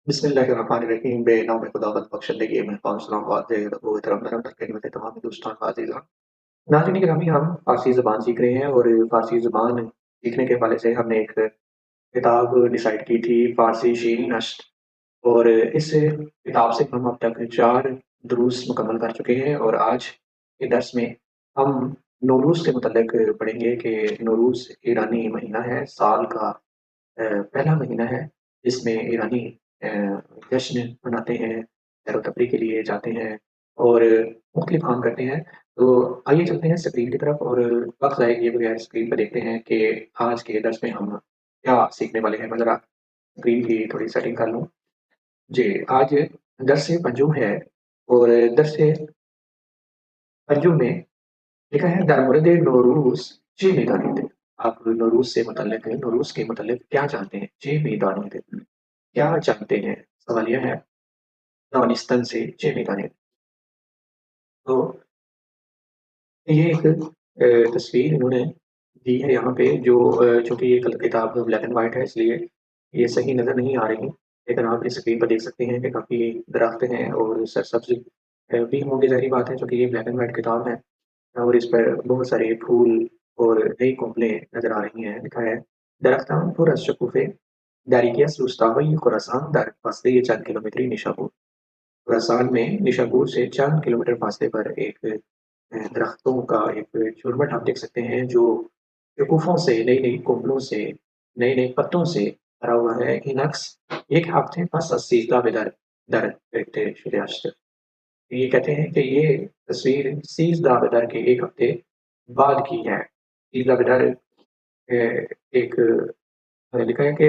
बिस्मिल्लाहिर्रहमानिर्रहीम बेनाम खुदावंद बख्शंदगी में सलाम वो एहतराम नरम तरक में तमाम दोस्तान अज़ीज़ान। नाज़रीन गिरामी हम फ़ारसी ज़ुबान सीख रहे हैं और फ़ारसी ज़ुबान सीखने के हवाले से हमने एक किताब डिसाइड की थी फ़ारसी शीरी नश्र और इस किताब से हम अब तक 4 दुरूस मुकम्मल कर चुके हैं और आज के दर्स में हम नौरूज़ के मुतल्लिक पढ़ेंगे कि नौरूज़ ईरानी महीना है, साल का पहला महीना है जिसमें ईरानी अ, जश्न मनाते हैं, सैर-व-तफरीह के लिए जाते हैं और मुख्तलिफ काम करते हैं। तो आइए चलते हैं स्क्रीन की तरफ और वक़्त ज़ाया किए बगैर स्क्रीन पे देखते हैं कि आज के दर्स में हम क्या सीखने वाले हैं। मैं ज़रा स्क्रीन की थोड़ी सेटिंग कर लूँ। जी, आज दर्स-ए पंजुम है और दर्स-ए पंजुम में लिखा है दर मोरद नौरूज़ चे मीदानियत। आप नौरूज़ से मुतल्लिक़ नौरूज़ के मुतल्लिक़ क्या जानते हैं? चे मीदानियत क्या जानते हैं? सवाल यह है दानिस्तन से चे मीदानियत। तो ये एक तस्वीर इन्होंने दी है यहाँ पे जो चूँकि ये कल किताब ब्लैक एंड व्हाइट है इसलिए ये सही नज़र नहीं आ रही। लेकिन आप इस स्क्रीन पर देख सकते हैं कि काफ़ी दरख्त हैं और सरसब्ज़ भी होंगे ज़ाहिर-सी बात है चूँकि ये ब्लैक एंड व्हाइट किताब है और इस पर बहुत सारे फूल और नई कोपलें नज़र आ रही हैं। लिखा है दरख्तान पुर अज़ शकूफ़े दारिकियस रुस्तावई खुरासान दर फासले चंद किलोमीटरी निशापुर। खुरासान में निशापुर से चंद किलोमीटर फासले पर एक दरख्तों का एक झुरमुट आप देख सकते हैं जो शगुफ़ों से, नई-नई कोपलों से, नए-नए पत्तों से भरा हुआ है। इनअक्स एक हफ़्ते पस अज़ सीज़दा बेदर दर कहते शुलियाश्त। ये कहते हैं कि ये तस्वीर सीज़दा बेदर के 1 हफ़्ते बाद की है। सीज़दा बेदर एक लिखा है कि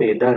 बेदर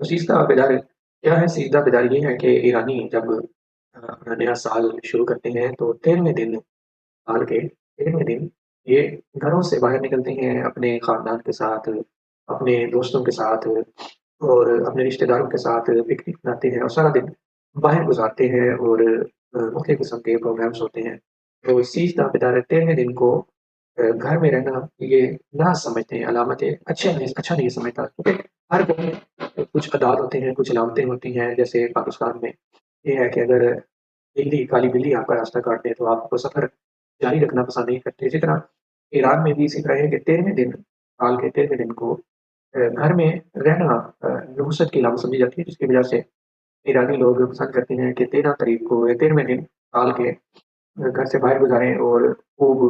तो सीज़दा बेदर क्या है? सीज़दा बेदर ये है कि ईरानी जब अपना नया साल शुरू करते हैं तो 13वें दिन साल के 13वें दिन ये घरों से बाहर निकलते हैं अपने ख़ानदान के साथ, अपने दोस्तों के साथ और अपने रिश्तेदारों के साथ पिकनिक मनाते हैं और सारा दिन बाहर गुज़ारते हैं और मुख्तलिफ़ किस्म के प्रोग्राम्स होते हैं। तो सीज़दा बेदर 13वें दिन को घर में रहना ये ना समझते हैं, अलामत अच्छा नहीं समझता क्योंकि हर कोई कुछ आदात होते हैं, कुछ अलामतें होती हैं। जैसे पाकिस्तान में ये है कि अगर काली बिल्ली आपका रास्ता काट दे तो आपको सफ़र जारी रखना पसंद नहीं करते। इसी तरह ईरान में भी इसी तरह है कि 13वें दिन, साल के 13वें दिन को घर में रहना नहुसत की अलामत समझी जाती है जिसकी वजह से ईरानी लोग पसंद करते हैं कि 13 तारीख को या 13वें दिन साल के घर से बाहर गुज़ारें और खूब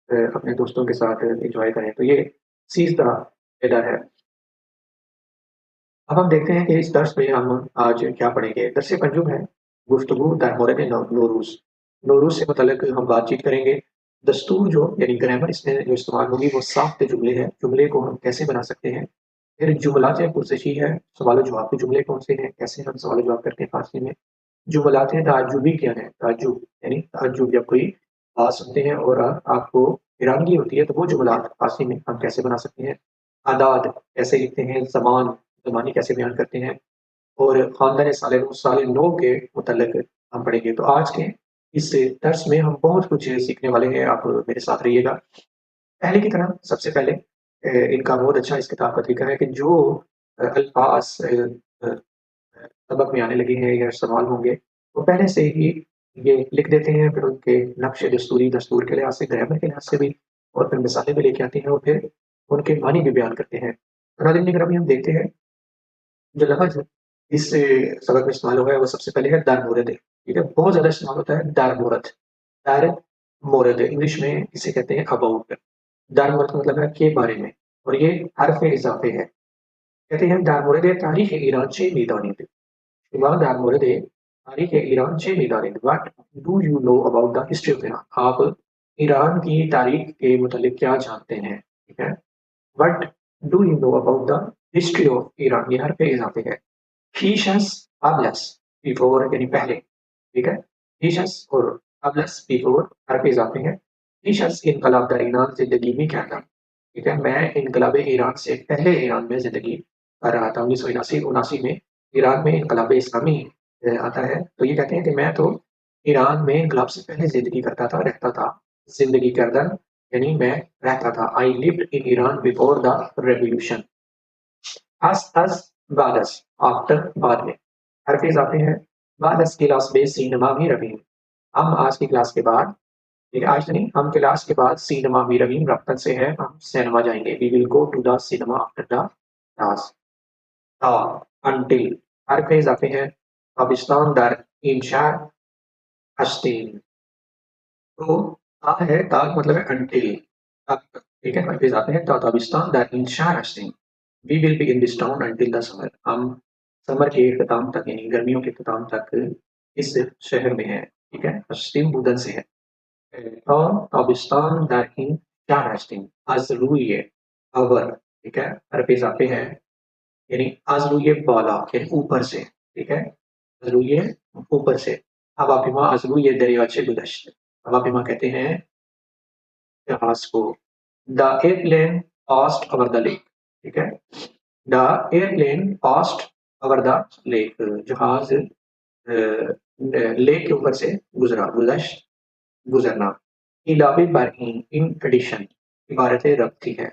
अपने दोस्तों के साथ एन्जॉय करें। तो ये सीज़दा बेदर है। अब हम देखते हैं कि इस दर्स में हम आज क्या पढ़ेंगे। दर्स पंजुम है, गुफ्तगू दर मौरद नौरूज़। नौरूज़ से मुतल्लिक हम बातचीत करेंगे। दस्तूर जो यानी ग्रामर इसमें जो इस्तेमाल होगी वो साख्त जुमले हैं। जुमले को हम कैसे बना सकते हैं? फिर जुमलात पुरसिशी है, सवाल-ओ-जवाब के जुमले कौन-से हैं? कैसे हम सवाल-ओ-जवाब करते हैं फ़ारसी में? जुमलात ताज्जुबी क्या है? ताज्जुब यानी ताज्जुब जब कोई बात सुनते हैं और आपको हैरानगी होती है तो वो जुमलात फ़ारसी में हम कैसे बना सकते हैं? आदाद कैसे लिखते हैं? ज़मान ज़मानी कैसे बयान करते हैं? और ख़ानदान साल नौ के मुतल्लिक़ हम पढ़ेंगे। तो आज के इस दर्स में हम बहुत कुछ सीखने वाले हैं, आप मेरे साथ रहिएगा। पहले की तरह सबसे पहले इनका बहुत अच्छा इस किताब का तरीका है कि जो अल्फ़ाज़ अ, सबक में आने लगे हैं या इस्तेमाल होंगे, वो पहले से ही ये लिख देते हैं, फिर उनके नक्शे दस्तूर के लिहाज़ से, ग्रामर के लिहाज़ से भी और फिर मिसालें भी लेके आते हैं और फिर उनके मानी भी बयान करते हैं। तो नाज़रीन अगर अभी हम देखते हैं जो लफ़्ज़ इस सबक में इस्तेमाल हुआ है वो सबसे पहले है दर मोरद, ठीक है? बहुत ज़्यादा इस्तेमाल होता है दर मोरद। दर मोरद इंग्लिश में इसे कहते हैं अबाउट। दर मोरद का मतलब है के बारे में और ये हर्फ़ इज़ाफ़े है। कहते हैं दर मोरद तारीख़ ईरान चे मीदानियत। शुमा दर मोरद तारीख़ ईरान चे मीदानियत। What do you know about the history of Iran? आप ईरान की तारीख़ के मुतल्लिक़ क्या जानते हैं? ठीक है? What do you know about the history of Iran? ये हर्फ़ इज़ाफ़े है। हीशस अबलस बिफोर यानी पहले, ठीक है? हीशस और अबलस बिफोर हर्फ़ इज़ाफ़े हैं। हीशस इनकलाब दर ईरान ज़िंदगी में करदा, ठीक है? मैं इनकलाब ईरान से पहले ईरान में ज़िंदगी कर रहा था। 1979 में ईरान में इनकलाब इस्लामी आता है। तो ये कहते हैं कि मैं तो ईरान में इनकलाब से पहले ज़िंदगी करता था, रहता था। ज़िंदगी करदा यानी मैं रहता था। I lived in Iran before the revolution. अस बादस आफ्टर बाद में। हरफिज आते हैं बादस क्लास बेस सिनेमा भी रवीन। हम आज की क्लास के बाद, ठीक है, आज नहीं, हम क्लास के बाद सिनेमा भी रवीन रफ्तन से है, हम सिनेमा जाएंगे। We will go to the cinema after the class. until हर फेज आते हैं पाकिस्तान दर इंशा हस्तीन। तो ता है, ता का मतलब है until तक, ठीक है। हर फेज आते हैं तो पाकिस्तान दर इंशा हस्तीन। We will be in this town until the summer. हम समर के इख्तिताम तक यानी गर्मियों के इख्तिताम तक इस शहर में है, ठीक है। हस्तीन बुदन से है। और पाकिस्तान दर इंशा हस्तीन आज रूई अवर, ठीक है। हर फेज आते हैं यानी अज़लुये बाला यानी ऊपर से, ठीक है। अज़लुये ऊपर से। अब आप इमा अज़लुये दरियाचे गुज़श्त। अब आप इमा कहते हैं जहाज को। The airplane passed over the lake, ठीक है। The airplane passed over the lake. जहाज लेक के ऊपर से गुजरा। गुज़श्त गुजरना। इलावे बर इन एडिशन इबारत रब्ती है।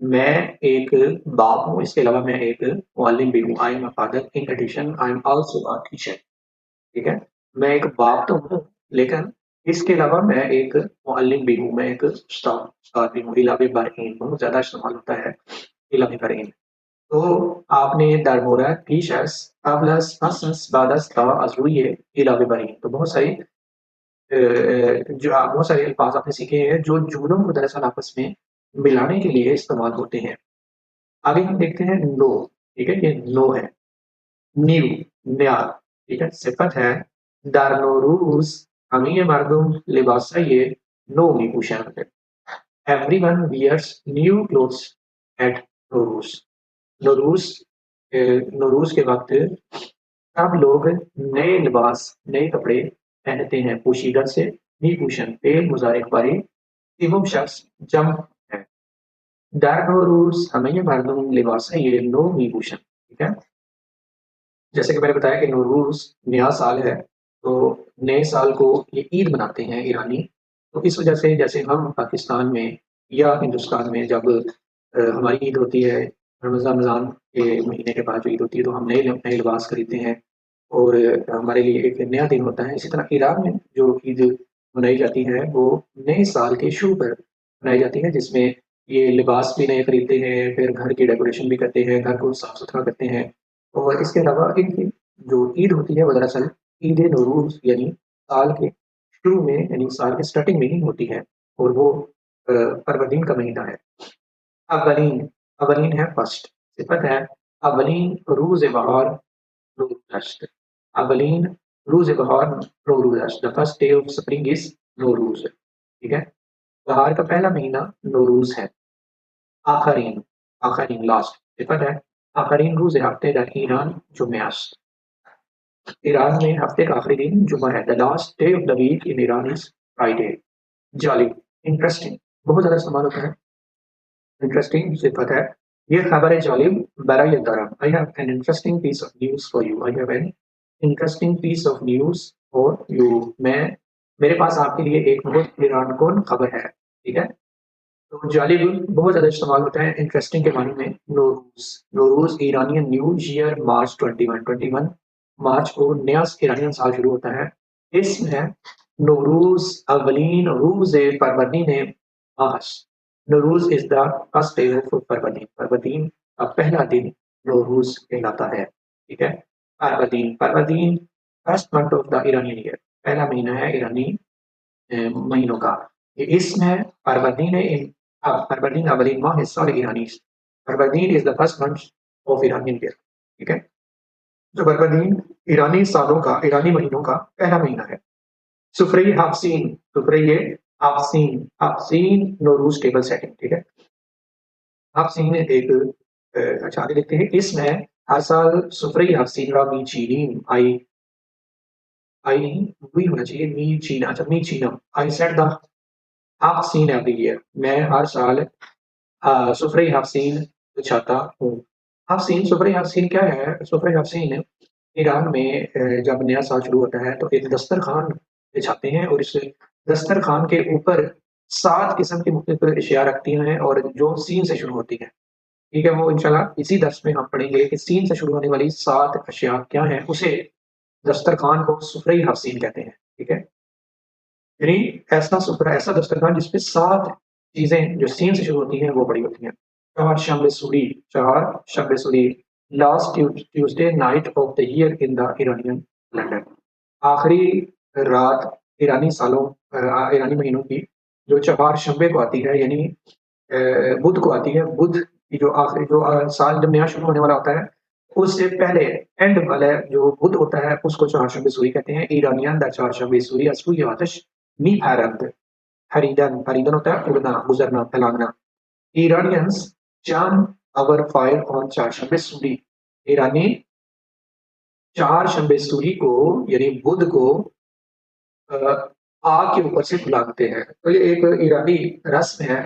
मैं एक बाप हूँ, इसके अलावा मैं एक मुअल्लिम भी हूँ। I am a father in addition I am also a teacher, ठीक है। मैं एक बाप तो हूँ, लेकिन इसके अलावा मैं एक मुअल्लिम भी हूँ, मैं एक उस्ताद भी हूँ। इलावे बरहीन बहुत ज़्यादा इस्तेमाल होता है इलावे बरहीन। तो आपने दरमोरा पीशस अबलस असस बादस था अज़रुए इलावे बरहीन। तो बहुत सारी जो बहुत सारे अल्फाज आपने सीखे हैं जो जुमलों को दरअसल आपस में मिलाने के लिए इस्तेमाल होते हैं। आगे हम देखते हैं नो, ठीक है, ये नो है। न्यू नया, ठीक है, सिफत है। दार नोरूज हमें ये मर्दुम लिबासा ये नो मिपूशन है। Everyone wears new clothes at Nowruz. Nowruz Nowruz के वक्त सब लोग नए लिबास नए कपड़े पहनते हैं। पोशीदा से मिपूशन फेल मुजारिक बारी तीनों शख्स जम है। दार नोरूज हमें ये मर्दुम लिबासा ये नो मिपूशन, ठीक है। जैसे कि मैंने बताया कि नौरूज़ नया साल है, तो नए साल को ये ईद मनाते हैं ईरानी। तो इस वजह से जैसे हम पाकिस्तान में या हिंदुस्तान में जब हमारी ईद होती है, रमज़ान के महीने के बाद जो ईद होती है, तो हम नए लिबास खरीदते हैं और हमारे लिए एक नया दिन होता है। इसी तरह ईरान में जो ईद मनाई जाती है, वो नए साल के शुरू पर मनाई जाती है, जिसमें ये लिबास भी नए खरीदते हैं, फिर घर की डेकोरेशन भी करते हैं, घर को साफ-सुथरा करते हैं। और इसके अलावा इनकी जो ईद होती है वो दरअसल ईद नौरूज़ यानी साल के शुरू में यानी साल के स्टार्टिंग में ही होती है और वो फरवरीन का महीना है। अवलीन अवलीन है फर्स्ट, सिफत है अवलीन रोज़ बहार रोज़ दश्त। अवलीन रोज़ बहार रोज़ दश्त। The first day of spring is Nowruz, ठीक है। बहार का पहला महीना नौरूज़ है। आखरीन आखरीन लास्ट, सिफत है आखरीन रोज़ हफ्ते दर ईरान जुम्मे ईरान में हफ्ते का आखिरी दिन जुमा है। The last day of the week in Iran is Friday. जालिब इंटरेस्टिंग बहुत ज़्यादा इस्तेमाल होता है। इंटरेस्टिंग सिफत है। ये खबर है जालिब बराए दरम। I have an interesting piece of news for you. I have an interesting piece of news for you. मैं मेरे पास आपके लिए एक बहुत हैरानकुन खबर है, ठीक है। तो जालिब बहुत ज़्यादा इस्तेमाल होता है इंटरेस्टिंग के मानी में। Nowruz Nowruz Iranian new year March 21 March को नया ईरानियन साल शुरू होता है। इसमें नौरूज़ अवलीन रूज़ Farvardin March. Nowruz is the first day of Farvardin. Farvardin का पहला दिन नौरूज़ कहलाता है, ठीक है। Farvardin Farvardin first month of the Iranian year, पहला महीना है ईरानी महीनों का। ये इसम है फरवरीन फरवरीन अवलीन माह है साल ईरानी। Farvardin is the first month of Iranian year, ठीक है। जो फरवरीन ईरानी सालों का ईरानी महीनों का पहला महीना है। सुफरई हाफसीन सुफरई हाफसीन हाफसीन नौरूज टेबल सेटिंग, ठीक है। हाफसीन एक अच्छा आगे देखते हैं। इसमें हर साल सुफरई हाफसीन रा चीनी आई आई वही होना चाहिए मी चीना। अच्छा मी चीना आई सेट द हाफ सीन एवरी ईयर। मैं हर साल सुफरई हाफ सीन चाहता हूँ। हाफ सीन सुफरई हाफ सीन क्या है? सुफरई हाफ सीन ईरान में जब नया साल शुरू होता है तो एक दस्तरखान बिछाते हैं और इस दस्तरखान के ऊपर 7 किस्म की मुख्तलिफ अशिया रखती हैं और जो सीन से शुरू होती हैं। ठीक है, वो इंशाल्लाह इसी दर्स में हम पढ़ेंगे कि सीन से शुरू होने वाली 7 अशिया क्या हैं, उसे दस्तरखान को सुफ़रे हसीन कहते हैं। ठीक है? यानी ऐसा सुफ़रा, ऐसा दस्तरखान जिसपे 7 चीज़ें जो सीन से शुरू होती हैं, वो पड़ी होती हैं। Chaharshanbe Suri, last Tuesday night of the year in the Iranian calendar. आखिरी रात ईरानी सालों ईरानी महीनों की जो चहारशंबे को आती है, यानी बुध को आती है। बुध की जो आखिरी जो साल जब नया शुरू होने वाला होता है, उससे पहले एंड वाला जो बुध होता है, उसको चहारशंबे सूरी कहते हैं। ईरानियन द चहारशंबे सूरी असली आतिश मीफारंद हरीदन हरीदन होता है उड़ना, गुजरना, फैलाना। ईरानियंस चांद अवर फायर ऑन चारशंबे सूरी। ईरानी चारशंबे सूरी को यानी बुध को अ, आग के ऊपर से बुलाते हैं। तो ये एक ईरानी रस्म है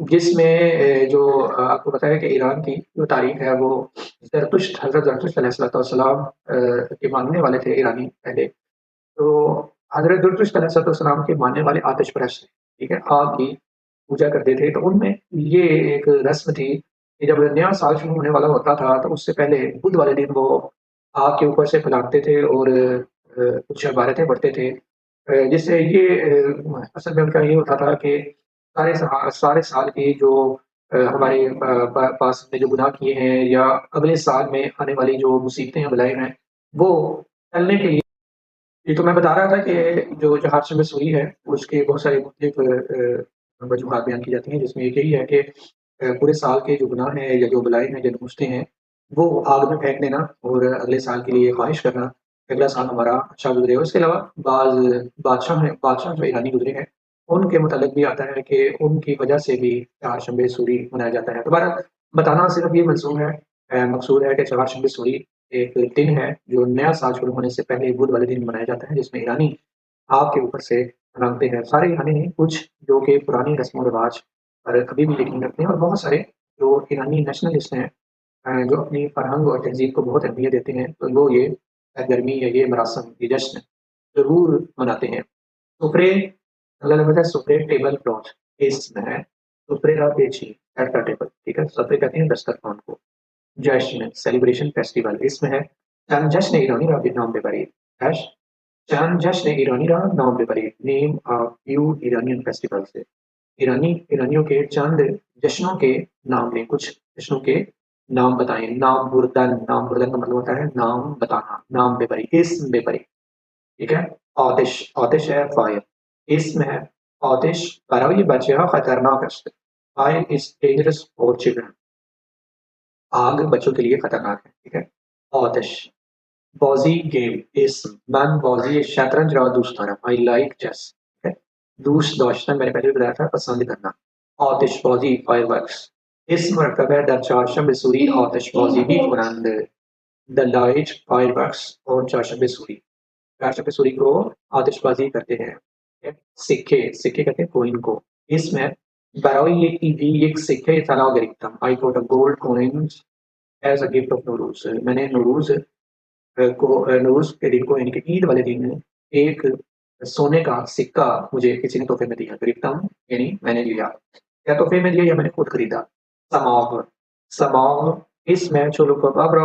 जिसमें जो आपको पता है कि ईरान की जो तारीख है वो ज़रतुश्त हज़रत ज़रतुश्त अलैहिस्सलाम के मानने वाले थे ईरानी पहले। तो हज़रत ज़रतुश्त अलैहिस्सलाम के मानने वाले आतिशपरस्त थे, ठीक है? आग की पूजा करते थे। तो उनमें ये एक रस्म थी कि जब नया साल शुरू होने वाला होता था तो उससे पहले बुध वाले दिन वो आग के ऊपर से फैलाते थे और कुछ इबारतें पढ़ते थे। जिससे ये असल में उनका ये होता था कि सारे साल की जो हमारे पास में जो गुनाह किए हैं या अगले साल में आने वाली जो मुसीबतें या बलाएँ हैं, वो टलने के लिए। ये तो मैं बता रहा था कि जो जहाज में सुई है, उसके बहुत सारे मुख्तलिफ वजूहात बयान की जाती हैं, जिसमें एक यही है कि पूरे साल के जो गुनाह हैं या जो बलाएँ हैं, जो नुकते हैं, वो आग में फेंक देना और अगले साल के लिए ख़्वाहिश करना, कि अगला साल हमारा अच्छा गुज़रे। उसके अलावा बादशाह जो ईरानी गुज़रे हैं, उनके मुतालिक भी आता है कि उनकी वजह से भी चारशंबे सूरी मनाया जाता है। तो बहरहाल बताना सिर्फ़ ये मकसूद है कि चारशंबे सूरी एक दिन है, जो नया साल शुरू होने से पहले बुध वाले दिन मनाया जाता है, जिसमें ईरानी आग के ऊपर से रंगते हैं। सारे ईरानी नहीं, कुछ जो कि पुरानी रस्म-व-रिवाज पर अभी भी यकीन रखते हैं और बहुत सारे जो ईरानी नेशनलिस्ट हैं जो अपनी फ़रहंग और तहज़ीब को बहुत अहमियत देते हैं, तो वो ये गर्मी या ये मरासम, ये जश्न ज़रूर मनाते हैं। सुफ्रे अल्लाह ने बताया सुफ्रे टेबल क्लॉथ इसमें है, सुफ्रे ला पेची एट द टेबल, ठीक है? सुफ्रे कहते हैं दस्तरख़्वान को। जश्न सेलिब्रेशन फेस्टिवल इसमें है चंद जश्न ईरानी रहा नाम बेबरी हैश चंद जश्न ईरानी रहा नाम बेबरी name a few Iranian festival से ईरानियों के चंद जश्नों के नाम लें, कुछ जश्नों के नाम बताएं। नाम बुर्दन का मतलब होता है नाम बताना, नाम बेबरी, इस्म बेबरी, ठीक है? आतिश आतिश है फायर, इसम है आतिश बराबर, ये बच्चे खतरनाक है। Fire is dangerous for children, आग बच्चों के लिए खतरनाक है, ठीक है? आतिश बॉजी गेम इस मैं बॉजी शतरंज रहा दोस्त आई लाइक चेस, ठीक है? दोस्त दाश्तन मैंने पहले भी बताया था, पसंद करना। आतिशबाजी फायरवर्क्स इस मरतबा दर चारशंबे सूरी आतिशबाजी भी कुरान द लाइट फायरवर्क्स और चारशंबे सूरी, चारशंबे सूरी को आतिशबाजी करते हैं। ठीक है? सिक्के सिक्के कहते हैं कोइन को। इसमें बराई एक सिक्के तला गरिकतम I got a gold coins as a gift of Nowruz, मैंने नौरूज़ के दिन को यानी कि ईद वाले दिन एक सोने का सिक्का मुझे किसी ने तोहफ़े में दिया। खरीदता यानी मैंने लिया। या तोहफ़े में दिया या मैंने खुद खरीदा। समाह समाह इसमें चुलुकबाब्रा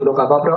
चुलुकबाब्रा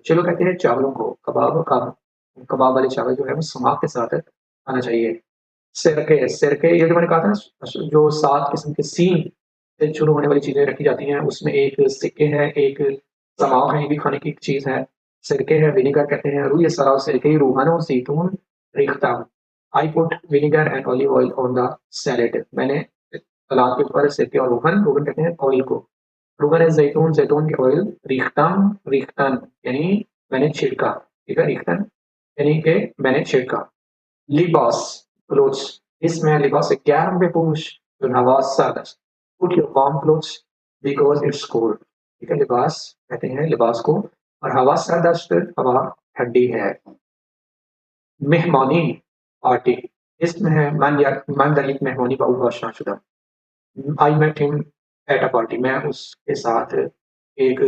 चुलो कहते हैं चावलों को, कबाब वाले चावल जो है वो समाह के साथ आना चाहिए। सिरके ये जो मैंने कहा था ना, जो 7 किस्म के सीन से शुरू होने वाली चीज़ें रखी जाती हैं, उसमें एक सिक्के है, एक समाव है, ये भी खाने की चीज़ है। सिरके है, विनेगर कहते हैं, रूह सराव सिरके रूहानो ज़ैतून रिख्ता। I put vinegar and olive oil on the salad, मैंने सलाद के ऊपर सिरके और रोगन कहते हैं ऑयल को। रोगन है ज़ैतून, ज़ैतून के ऑयल, रिख्तन यानी मैंने छिड़का, ठीक है? रिख्तन यानी कि मैंने छिड़का। लिबास क्लोथ्स इसमें लिबास गर्म बेपोश जो नवाज सादस put your warm clothes because it's cold, ठीक है? लिबास कहते हैं लिबास को, और हवा सरदस्त हवा ठंडी है। मेहमानी पार्टी इसमें है मन दलित मेहमानी बहुत शानशुदा, I met him at a party, मैं उसके साथ एक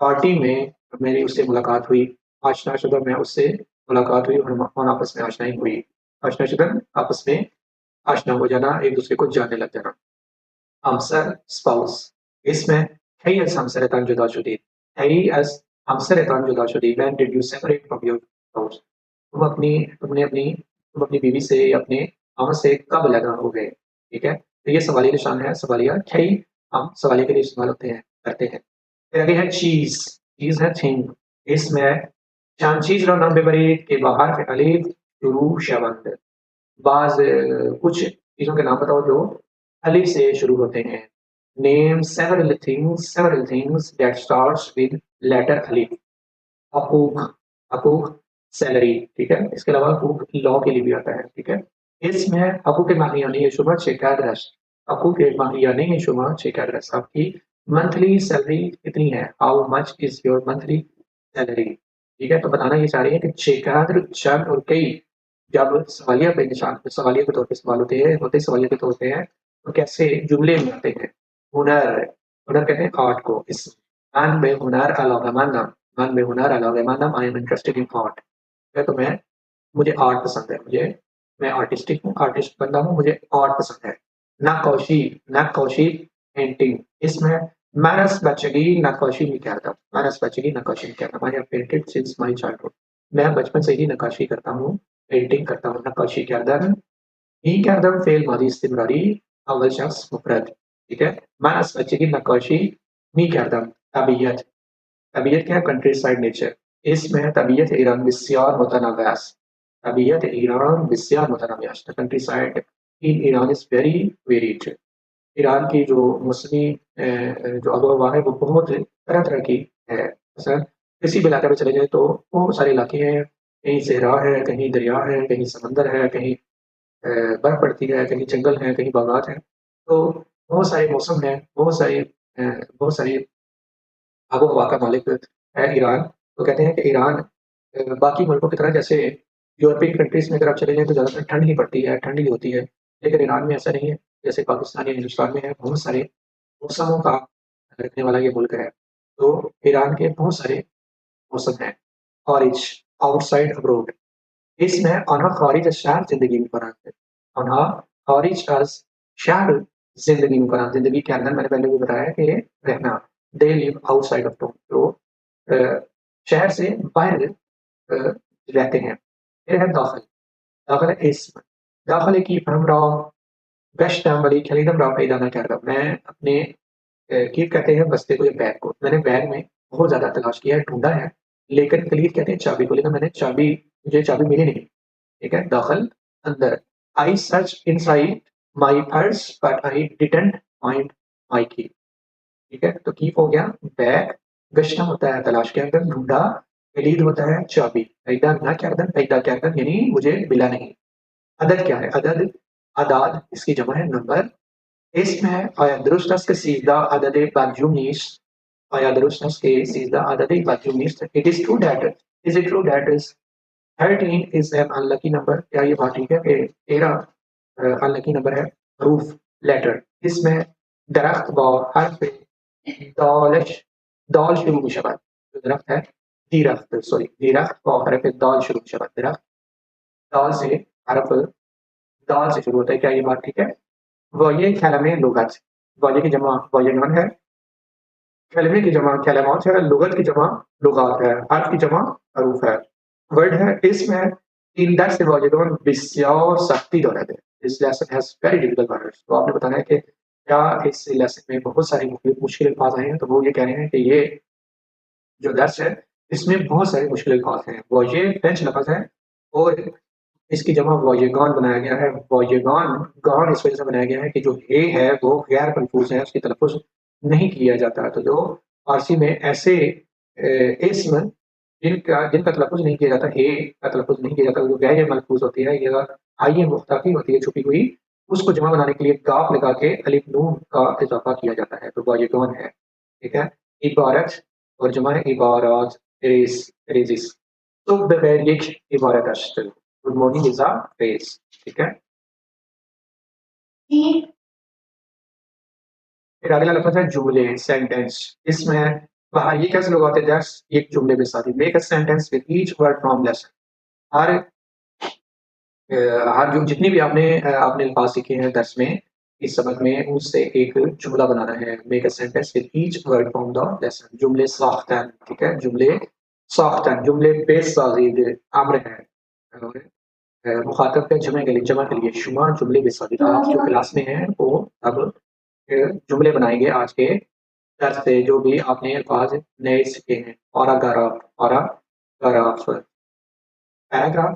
पार्टी में मेरी उससे मुलाकात हुई। आशना-शुदा मैं उससे मुलाकात हुई और हम आपस में आशनाई हुई। आशना-शुदा आपस में आशना हो जाना, एक-दूसरे को जानने लग जाना। Hamster spouse. इसमें Hey as hamster जुदा शुदी. Hey as hamster जुदा शुदी. When did you separate from your spouse? तुम अपनी बीवी से या अपने हम से कब अलग हो गए? ठीक है? तो ये सवालिया निशान है, सवालिया hey हम सवालिया के लिए इस्तेमाल होते हैं, करते हैं। फिर आगे है चीज़, चीज़ है थिंग। इसमें चांचीज़ रो नाम बेबरी के बाहर से अलीफ शुरू शवंद। कुछ चीज़ों के नाम बताओ जो अलिफ से शुरू होते हैं। Name several things that starts with letter अलिफ। हकूक, हकूक सैलरी, ठीक है? इसके अलावा हकूक लॉ के लिए भी आता है, ठीक है? इसमें हकूक माहियानी शुमा शेकादरस, हकूक माहियानी शुमा शेकादरस। आपकी मंथली सैलरी कितनी है? How much is your monthly salary? ठीक है? तो बताना ये चाह रही है कि शेकाद्र, शब्द और कई जब सवालिया पे निशान सवालिया के तौर पे इस्तेमाल होते सवालिया के तौर पे हैं, तो कैसे जुमले में आते हैं। हुनर, हुनर कहते हैं आर्ट को। इस "Man में हुनर अलावा मानना, man में हुनर अलावा मानना, I am interested in art". है तो मुझे आर्ट पसंद है। मैं आर्टिस्टिक हूँ, आर्टिस्ट बंदा हूँ, मुझे आर्ट पसंद है। नक्काशी, नक्काशी पेंटिंग। इसमें मैनस बच्चगी नक्काशी नहीं करता। मैनस बच्चगी नक्काशी नहीं करता। I have painted since my childhood. मैं बचपन से ही नक्काशी करता हूँ, पेंटिंग करता हूँ। नक्काशी गर्दन, ही गर्दन फेल मादी इस्तिमरारी, अव्वल शख्स मुफरद। ठीक है? मैनस बच्चगी नक्काशी नहीं करता। तबीयत, तबीयत क्या है? Countryside nature. इसमें तबीयत ईरान बिस्यार मुतनावस। तबीयत ईरान बिस्यार मुतनावस। The countryside in Iran is very varied. Iran की जो मौसमी जो आबो हवा है वो बहुत तरह तरह की है। मसलन किसी भी इलाके में चले जाए तो बहुत सारे इलाके हैं। कहीं सहरा है, कहीं दरिया है, कहीं समंदर है, कहीं बर्फ पड़ती है, कहीं जंगल है, कहीं बागात है। तो बहुत सारे मौसम हैं, बहुत सारी आबो हवा का मालिक है ईरान। तो कहते हैं कि ईरान बाकी मुल्कों की तरह जैसे यूरोपियन कंट्रीज़ में अगर आप चले जाएँ तो ज़्यादातर ठंड ही पड़ती है, ठंड ही होती है। लेकिन ईरान में ऐसा नहीं है, जैसे पाकिस्तान या हिंदुस्तान में है, बहुत सारे मौसमों का रखने वाला ये मुल्क है। तो ईरान के बहुत सारे मौसम हैं। ख़ारिज, आउटसाइड अब्रॉड। इसमें आनहा ख़ारिज अश-शहर ज़िंदगी मेक़ानात है। आनहा ख़ारिज अश-शहर ज़िंदगी मेक़ानात, ज़िंदगी के अंदर मैंने पहले भी बताया कि रहना। They live outside of town, तो अ, शहर से बाहर रहते हैं। फिर है दाखिल, दाखिल है इस्म, दाखिल की हमरा गश्तम वली खलीदम रा पैदा ना करदा। मैं अपने कीप कहते हैं बस्ते को या बैग को। मैंने बैग में बहुत ज़्यादा तलाश किया है, ढूँढा है, लेकिन कलीद कहते हैं चाबी को, लेकिन मुझे चाबी मिली नहीं। ठीक है? दाखिल, अंदर। I search inside my purse but I didn't find my की। ठीक है? तो कीप हो गया बैग, गश्तम होता है तलाश के अंदर, ढूँढा, कलीद होता है चाबी। पैदा करदन यानी मुझे मिला नहीं। अदद क्या है? अदाद इसकी जमा है नंबर। इसमें आया दुरुस्त नस्क सीधा अदद बाजुमीस, आया दुरुस्त नस्क के सीधा अदद बाजुमीस। It is true that is it true that is 13 is an unlucky number. क्या ये बात ठीक है कि 13 अनलकी नंबर है? हरूफ, लेटर। इसमें दरख्त व हर्फ दालश, दाल शुरू में शब्द। जो दरख्त है, दरख्त व हर्फ दाल शुरू में शब्द। दरख्त दाल से हर्फ दाल से शुरू होता है। क्या ये बात ठीक है? वही कलमे लुगत, वही की जमा वयगन है, कलमे की जमा कलमात है, लुगत की जमा लुगात है, हर्फ की जमा हरूफ है। वर्ड है इसमें इन दर से वाजिदोन बिस्यार सख्ती दौलत है। This lesson has very difficult words. तो आपने बताना है कि क्या इस लेसन में बहुत सारी मुश्किल अल्फाज आए हैं? तो वो ये कह रहे हैं कि ये जो दर्स है, इसमें बहुत सारे मुश्किल अल्फाज हैं। वाजे फ्रेंच लफ्ज़ है और इसकी जमा वॉयगान बनाया गया है। वॉयगान गान इस वजह से बनाया गया है कि जो हे है वो गैर मलफूज है, उसकी तलफ़ुज़ नहीं किया जाता। तो जो फ़ारसी में ऐसे इस्म जिनका तलफ़ुज़ नहीं किया जाता, हे का तलफ़ुज़ नहीं किया जाता, जो गैर मलफूज होती है या आइन मुख्तफ़ी होती है छुपी हुई, उसको जमा बनाने के लिए काफ लगा के अलिफ नून का इज़ाफ़ा किया जाता है, तो वॉयगान है। ठीक है? इबारत और जमा है इबारात, रेज़िस। तो बगैर इबारत अश्तल। Good morning is a phrase. ठीक है? फिर अगला लफ्ज़ है जुमले, सेंटेंस। इसमें बाहर ये कैसे लगाते हैं? दैट्स एक जुमले के साथ ही। Make a sentence with each word from lesson. हर हर जो जितनी भी आपने अल्फाज सीखे हैं दर्स में, इस सबक में, उससे एक जुमला बनाना है। Make a sentence with each word from the lesson. जुमले साख्तन, ठीक है? जुमले साख्तन, जुमले बेसाज़िद अम्र है। और मुखातब के जमा के लिए शुमा जुमले बेसाज़िद। आप जो क्लास में हैं वो अब जुमले बनाएंगे आज के दर्स से, जो भी आपने अल्फाज नए सीखे हैं। Paragraph, paragraph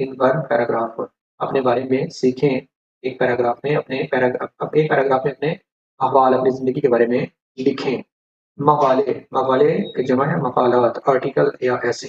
in one paragraph. अपने बारे में सीखें एक पैराग्राफ में, एक पैराग्राफ में अपने अहवाल, अपनी जिंदगी के बारे में लिखें। मकाले की जमा है मकालात, आर्टिकल या ऐसे।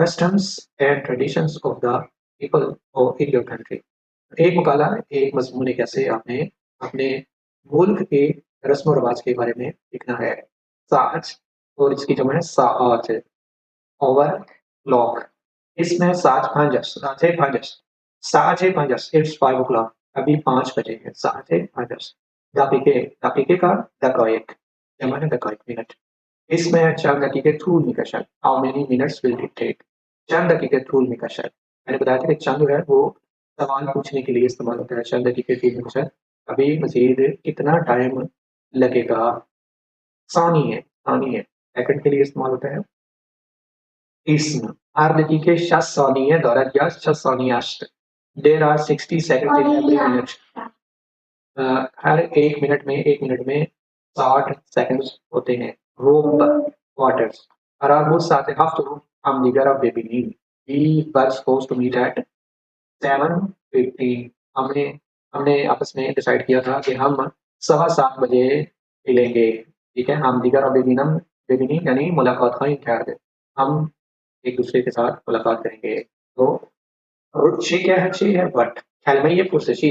customs and traditions of the people in your country. एक मकाला, एक मजमून, एक ऐसे आपने अपने मुल्क के रस्म और रिवाज के बारे में लिखना है। साच, और इसकी जमा है साआत। ओवर क्लॉक, इसमें सात है पाँच, इट्स 5 o'clock, अभी 5 बजे हैं। सात है पाँच, दाकीके का दकाइक, जमा है दकाइक, मिनट। इसमें चंद दकीके तूल निकशल, how many minutes will it take. चंद दकीके तूल निकशल, मैंने बताया था कि चंद है वो सवाल पूछने के लिए इस्तेमाल होता है। चंद दकीके तूल निकशल, अभी मजीद कितना टाइम लगेगा। सानी है सेकंड के लिए इस्तेमाल होता है। इसम, हर दकीके 60 सानिये दौरत या 60 सानियाश्त। There are 60 seconds in every minute. हर एक मिनट में 60 सेकंड्स होते हैं। रोम quarters, Arabus saate haftu am digara beginning. We were supposed to meet at 7:15. हमने हमने आपस में डिसाइड किया था कि हम 7:15 बजे मिलेंगे। ठीक है? हम दिगर बेगिनम बेगिनिंग यानी मुलाकात का इख्तियार दें। हम एक दूसरे के साथ मुलाकात करेंगे। तो But kelime-i purseçi.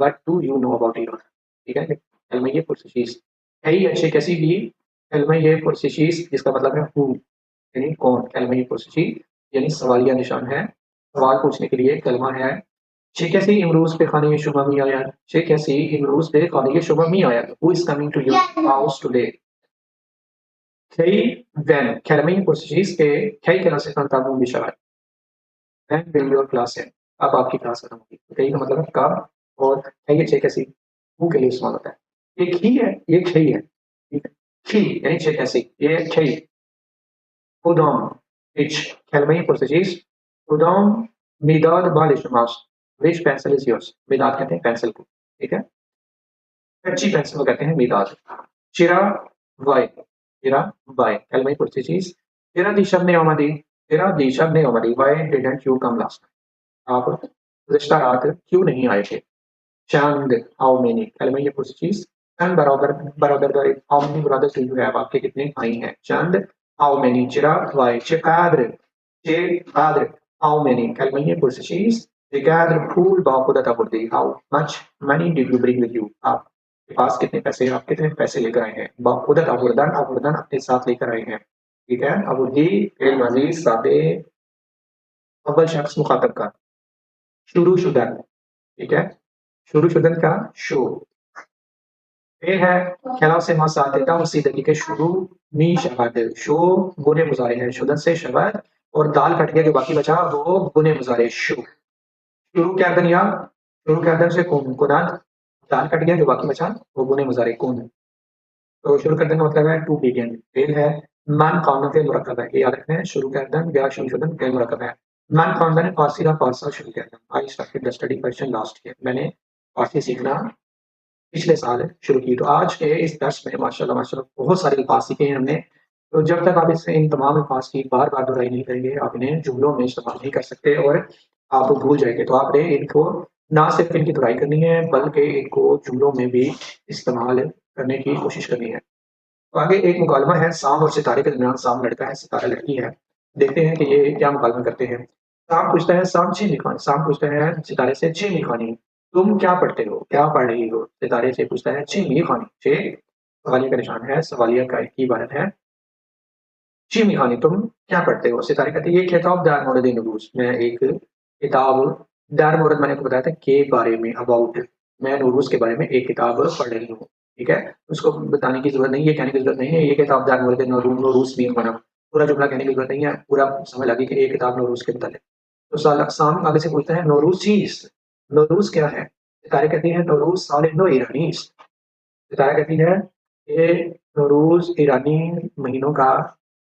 What do you know about Iran? ठीक है? kelime-i purseçi है अच्छे कैसी भी kelime-i purseçi जिसका मतलब है who, यानी कौन। kelime-i purseçi यानी सवालिया निशान है, सवाल पूछने के लिए कलमा है। चे कैसी इमरूज पे खाने शुमा मी आया, चे कैसी इमरूज पे खाने शुमा मी आया। Who is coming to your house today? Key when kelime-i purseçi के key क्लासे tamum बिशरात। When will your class end? अब आपकी क्लास खत्म होगी। कई का मतलब है कब, और कई छह कैसी हु के लिए इस्तेमाल होता है। एक ही है, एक ही है। ठीक है? Ki यानी छह कैसी, ये ki। Udom, which kelime-i purseçi, udom midad bal शुमास। Which pencil is yours? मिदाद कहते हैं पेंसिल को। ठीक है? कच्ची पेंसिल को कहते हैं मिदाद। चिरा वाई, चिरा वाई kelime-i purseçi। चिरा दिशा में आमदी, चिरा दिशा में आमदी। Why didn't you come last night? आप गुज़िश्ता रात क्यों नहीं आए थे? चांद, how many kelime-i purseçi। चंद बराबर how many brothers do you have? आपके कितने भाई हैं? चंद, how many, Chirag, why, चिकाद्र, how many kelime-i purseçi। चिकाद्र fool बाखुदा बुर्दी, how much money did you bring with you? आपके पास कितने पैसे हैं? आप कितने पैसे लेकर आए हैं? बाखुदा बुर्दन अपने साथ लेकर आए हैं। ठीक है? अबुदी फिल माजी सादे अव्वल शख्स मुखातब का शुरू-शुदन। ठीक है? शुरू-शुदन का शो। फिर है खेला से मासातेता वसीदगी के शुरू मी शवाद। शो गुने मुजारे हैं, शुदन से शवाद, और दाल कट गया जो बाकी बचा वो गुने मुजारे शो। शुरू गर्दन या शुरू गर्दन से कौन कुनाद, दाल कट गया जो बाकी बचा वो गुने मुजारे कौन। तो शुरू गर्दन का मतलब है टू बिगिन। फेल है मन कानून फेल मुरक्कब है, ये याद रखना है। शुरू गर्दन या शुरू शुदन फेल मुरक्कब है। मन कानून फारसी का फारसा शुरू गर्दन। I started the study question last year. मैंने फारसी सीखना पिछले साल शुरू की। तो आज के इस दर्स में माशाल्लाह बहुत सारे अल्फाज सीखे हैं हमने। तो जब तक आप इससे इन तमाम अल्फाज की बार-बार दोहराई नहीं करेंगे, आप इन्हें जुमलों में इस्तेमाल नहीं कर सकते और आप भूल जाएँगे। तो आपने इनको ना सिर्फ़ इनकी दोहराई करनी है, बल्कि इनको जुमलों में भी इस्तेमाल करने की कोशिश करनी है। तो आगे एक मुकालमा है, साम और सितारे के दरमियान। साम लड़का है, सितारा लड़की है। देखते हैं कि ये क्या मुकालमा करते हैं। सांप पूछता है सांप ची मिखानी, सांप पूछता है सितारे से ची मिखानी, तुम क्या पढ़ते हो, क्या पढ़ रही हो? सितारे से पूछता है ची मिखानी, चे सवालिया का निशान है, सवालिया का की इबारत है ची मिखानी, तुम क्या पढ़ते हो? सितारे कहते हैं ये किताब दार मोरद नबूस, मैं एक किताब दार मोरद मैंने आपको बताया था के बारे में, अबाउट, मैं नूरूज के बारे में एक किताब पढ़ रही हूँ, ठीक है? उसको बताने की जरूरत नहीं है, कहने की जरूरत नहीं है ये किताब दार मोरद नूरूज में बना, पूरा जुमला कहने की जरूरत नहीं है, पूरा समझ आ गई कि एक किताब नूरूज के मतलब। तो साम आगे से पूछता है नौरूज चीज, नौरूज क्या है? सितारे कहती है नौरूज साल नो ईरानी, सितारा कहती है ये नौरूज ईरानी महीनों का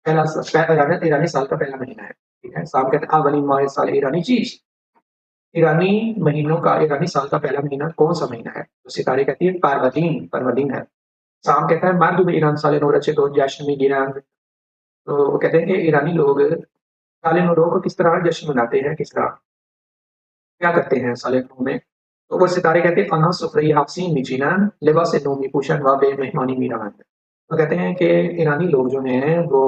ईरानी साल का पहला महीना है, ठीक है? साम कहते हैं अवली माह साल ईरानी चीज, ईरानी महीनों का ईरानी साल का पहला महीना कौन सा महीना है? तो सितारे कहती है पारवदीन, परवदीन है। साम कहता है मर्द में ईरान साल नौर अच्छे तो जश्न में गिरान, तो वो कहते हैं कि ईरानी लोग साल नौरों को किस तरह जश्न मनाते हैं, किस तरह क्या करते हैं साल नौ में? तो वो सितारे कहते हैं अना सुफरई हाफसीन मिचीनान लिबास नोमी पूशन व बे मेहमानी मीरान, तो कहते हैं कि ईरानी लोग जो हैं वो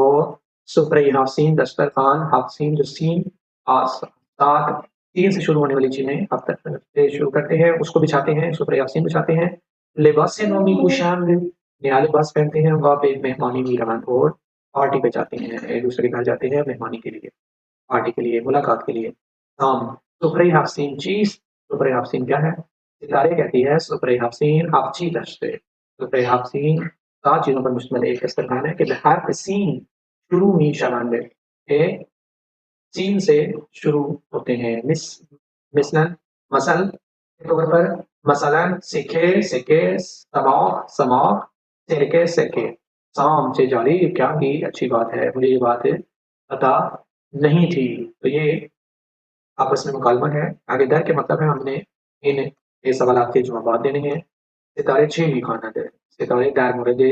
सुफरई हाफसीन दस्तरखान, हाफसीन जो सीन सात तीन से शुरू होने वाली चीजें अब तक से शुरू करते हैं उसको बिछाते हैं, सुफरई हाफसीन बिछाते हैं, लिबास नोमी पूशान नया लिबास पहनते हैं, वह बे मेहमानी मीरान और पार्टी पे जाते हैं, एक दूसरे के घर जाते हैं मेहमानी के लिए, पार्टी के लिए, मुलाकात के लिए। हाँ, सुपरे हसीन चीज़, सुपरे हसीन क्या है? सितारे कहती है सुपरे हसीन आपची दश्ते, सुपरे हसीन 7 चीज़ों पर मुश्तमिल एक दस्तरखान है कि हर सीन शुरू में शमांडे के सीन से शुरू होते हैं। मिसलन मसल के तौर पर मसलन सिके सिके समाक समाक सिरके सिरके, साम से जारी क्या ही अच्छी बात है, मुझे ये बात पता नहीं थी। तो ये आपस में मुकालमा है। आगे दर के मतलब है हमने इन ये सवालात के जवाब देने हैं। सितारे छः भी खाना दे, सितारे दार मुर्दे,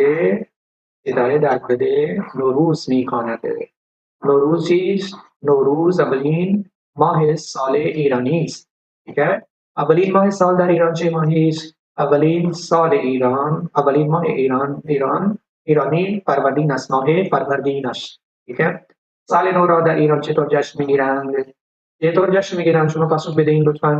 सितारे दार मुर्दे, नौरूज भी खाना दे, नौरूज़ीस, नौरूज़ अवलीन माह साल ईरानीस, ठीक है? अवलीन माह साल दर ईरान से माहीस, अवलीन साल ईरान, अवलीन माह ईरान, ईरान, ईरानी परवदीनस माह परवदीनस, ठीक है? साल नौरा दर ईरान से तो जश्न Iran, Jetorjaş migranților ca subvedin lütfen.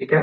ठीक है?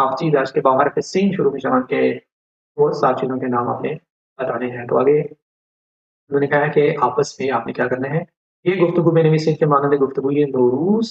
आप चीज आज के बाहर के सीन शुरू में जमान के वो 7 चीजों के नाम आपने बताने हैं। तो आगे उन्होंने कहा है कि आपस में आपने क्या करना है, ये गुफ्तगू में नवीसी के मानंद गुफ्तगू ये नोरूस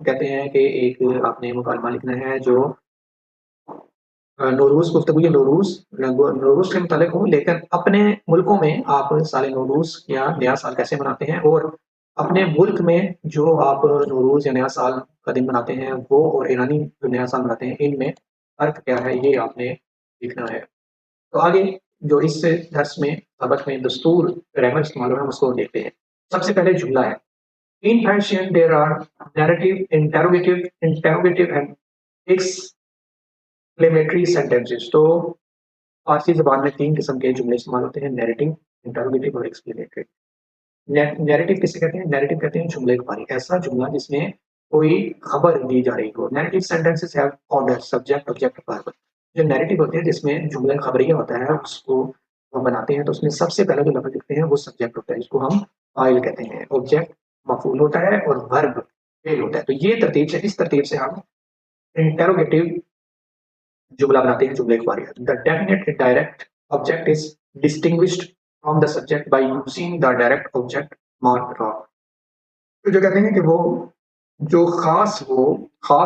कहते हैं कि एक आपने मुकालमा लिखना है जो नोरूस गुफ्तगू ये नोरूस के मुतालिक हो, लेकिन अपने मुल्कों में आप साल नोरूस या नया साल कैसे मनाते हैं और अपने मुल्क में जो आप नोरूस या नया साल का दिन मनाते हैं वो और ईरानी जो नया साल मनाते हैं इनमें फ़र्क क्या है ये आपने लिखना है। तो आगे जो इस दर्स में सबक में दस्तूर ग्रामर इस्तेमाल हो रहा है उसको देखते हैं। सबसे पहले जुमला है इन Persian there are narrative, interrogative and exclamatory sentences। तो फारसी ज़बान में 3 किस्म के जुमले इस्तेमाल होते हैं नैरेटिव, इंटरोगेटिव और एक्सक्लेमेटरी। नैरेटिव किसे कहते हैं? नैरेटिव कहते हैं जुमले ख़बारी, ऐसा जुमला जिसमें कोई खबर दी जा रही हो। Narrative sentences have order, subject, object, verb. जो नैरेटिव होते हैं जिसमें जुमला खबरिया होता है उसको हम बनाते हैं तो उसमें सबसे पहले जो लफ्ज़ लिखते हैं वो सब्जेक्ट होता है जिसको हम फ़ाइल कहते हैं, ऑब्जेक्ट मफ़ऊल होता है और वर्ब फ़ेल होता है। तो ये तरतीब से इस तरतीब से हम इंटरोगेटिव जुमला बनाते हैं, जुमले ख़बारी। The definite direct object is distinguished from the subject by using the direct object mark रॉ। तो जो कहते हैं कि वो जो ख़ास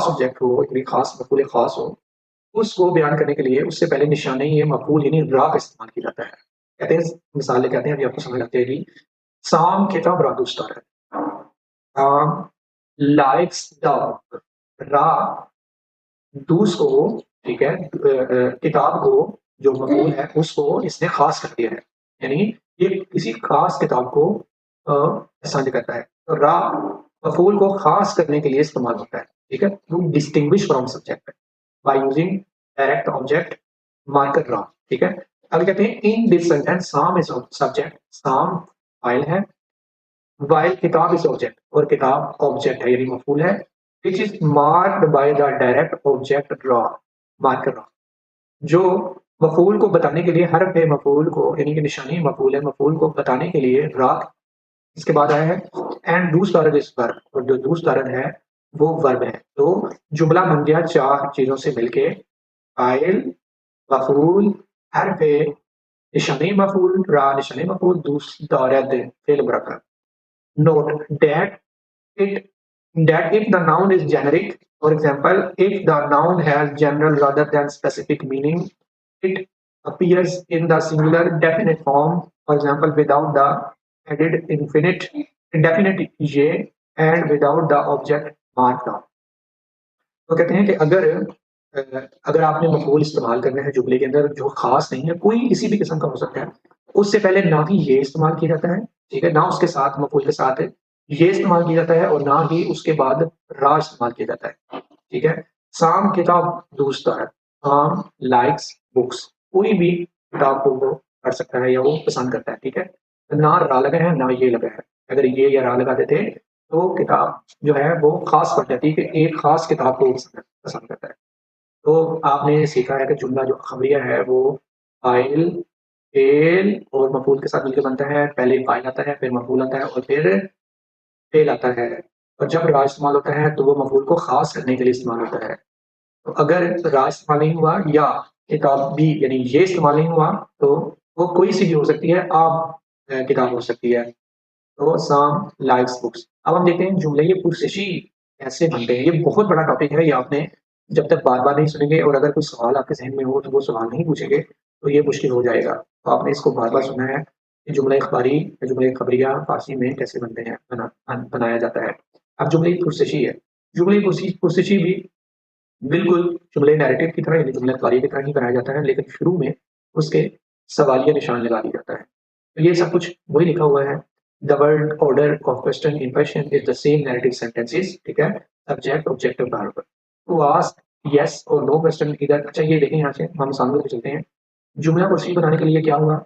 ऑब्जेक्ट हो, इतनी ख़ास मफ़ऊल ख़ास हो, उसको बयान करने के लिए उससे पहले निशानी ये मफ़ऊल यानी रा का इस्तेमाल किया जाता है। कहते हैं मिसाल लेके आते हैं अभी आपको समझ लग जाएगी। साम किताब रा दोस्तार है। लाइक्स द रा दूस को, ठीक है, किताब को जो मफ़ऊल है उसको इसने ख़ास कर दिया है। यानी ये किसी ख़ास किताब को पसंद करता है। तो रा मफ़ऊल को ख़ास करने के लिए इस्तेमाल होता है, ठीक है? To distinguish from subject by using direct object marker रा, ठीक है? आगे कहते हैं in this sentence Sam is subject, Sam फाइल है, वाइल किताब इज ऑब्जेक्ट, और किताब ऑब्जेक्ट है यानी मफूल है, which is marked by the direct object ड्रॉ, मार्कर ड्रॉ। जो मफूल को बताने के लिए हरफ है, मफूल को यानी कि निशानी मफूल है, मफूल को बताने के लिए ड्रा इसके बाद आया है। And do start is verb, और जो डू स्टारट है वो वर्ब है। तो जुमला बन गया चार चीजों से मिलके, फाइल, मफूल, हरफ निशानी मफूल, रा निशानी मफूल, दूस दौरत fail मुरक्कब। Note it that if the noun is generic, for example, if the noun has general rather than specific meaning, it appears in the singular definite form, for example, without the added indefinite je and without the object marked down. तो कहते हैं कि अगर आपने मफूल इस्तेमाल करना है जुमले के अंदर जो खास नहीं है, कोई किसी भी किस्म का हो सकता है, उससे पहले ना ही ये इस्तेमाल किया जाता है, ठीक है, ना उसके साथ मफूल के साथ ये इस्तेमाल किया जाता है, और ना ही उसके बाद रा इस्तेमाल किया जाता है, ठीक है। साम किताब दोस्त है, आम लाइक्स बुक्स, कोई भी किताब को वो पढ़ सकता है या वो पसंद करता है, ठीक है। ना रा लगा है ना ये लगा है, अगर ये या रा लगा देते तो किताब जो है वो खास पड़ जाती है कि एक खास किताब को पसंद करता है। तो आपने सीखा है कि जुमला जो खबरिया है वो फ़ाइल, फ़ेल और मफ़ूल के साथ मिलके बनता है। पहले फ़ाइल आता है, फिर मफ़ूल आता है और फिर फ़ेल आता है। और जब रा इस्तेमाल होता है तो वो मफ़ूल को ख़ास करने के लिए इस्तेमाल होता है। तो अगर रा इस्तेमाल नहीं हुआ या किताब भी यानी ये इस्तेमाल नहीं हुआ तो वो कोई सी भी हो सकती है, आप किताब हो सकती है। तो साम लाइक्स बुक्स। अब हम देखते हैं जुमले ये पुरस्शी कैसे बनते हैं। ये बहुत बड़ा टॉपिक है, ये आपने जब तक बार-बार नहीं सुनेंगे और अगर कोई सवाल आपके ज़हन में हो तो वो सवाल नहीं पूछेंगे, तो ये मुश्किल हो जाएगा। तो आपने इसको बार-बार सुनना है कि जुमला इख़बारी या जुमले ख़बरिया फ़ारसी में कैसे बनते हैं, बनाया जाता है। अब जुमले पुरस्शी है। जुमले पुरस्शी भी बिल्कुल जुमले नैरेटिव की तरह यानी जुमला इख़बारी की तरह ही बनाया जाता है, लेकिन शुरू में उसके सवालिया निशान लगा दिया जाता है। तो ये सब कुछ वही लिखा हुआ है। The word order of question in question is the same narrative sentences, ठीक है। सब्जेक्ट ऑब्जेक्ट और वर्ब। टू आस्क यस और नो क्वेश्चन इधर। अच्छा ये देखें यहाँ से हम सामने को चलते हैं। जुमला पुरस्शी बनाने के लिए क्या हुआ?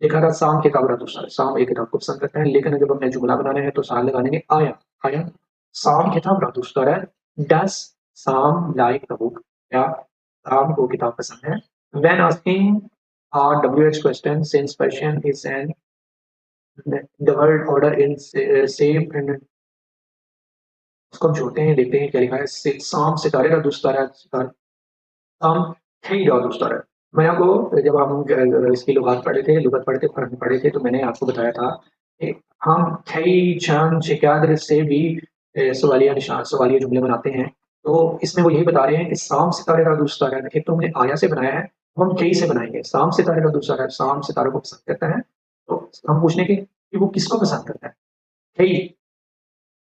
देखा था साम किताब रहा दूसरा, साम एक किताब को पसंद करता है, लेकिन जब हमने जुमला बनाना है तो साल लगाने आया आया साम किताब रहा दूसरा है। डस साम लाइक द बुक, क्या साम को किताब पसंद है? When asking WH question, since Persian is an the word order in same and उसको हम जोड़ते हैं, देखते हैं क्या लिखा है। साम सितारे का दुस्तारा साम खई का दुस्तारा। मैं आपको जब हम इसकी लुगत पढ़े थे, क़ुरान पढ़े थे, तो मैंने आपको बताया था कि हम खई चांद शिकादर से भी सवालिया जुमले बनाते हैं। तो इसमें वो यही बता रहे हैं कि साम सितारे का दुस्तारा, एक तो हमने आया से बनाया है, अब हम कई से बनाएँगे। साम सितारे का दुस्तारा, साम सितारों को पसंद करता है, तो हम पूछने की कि वो किसको पसंद करता है? कई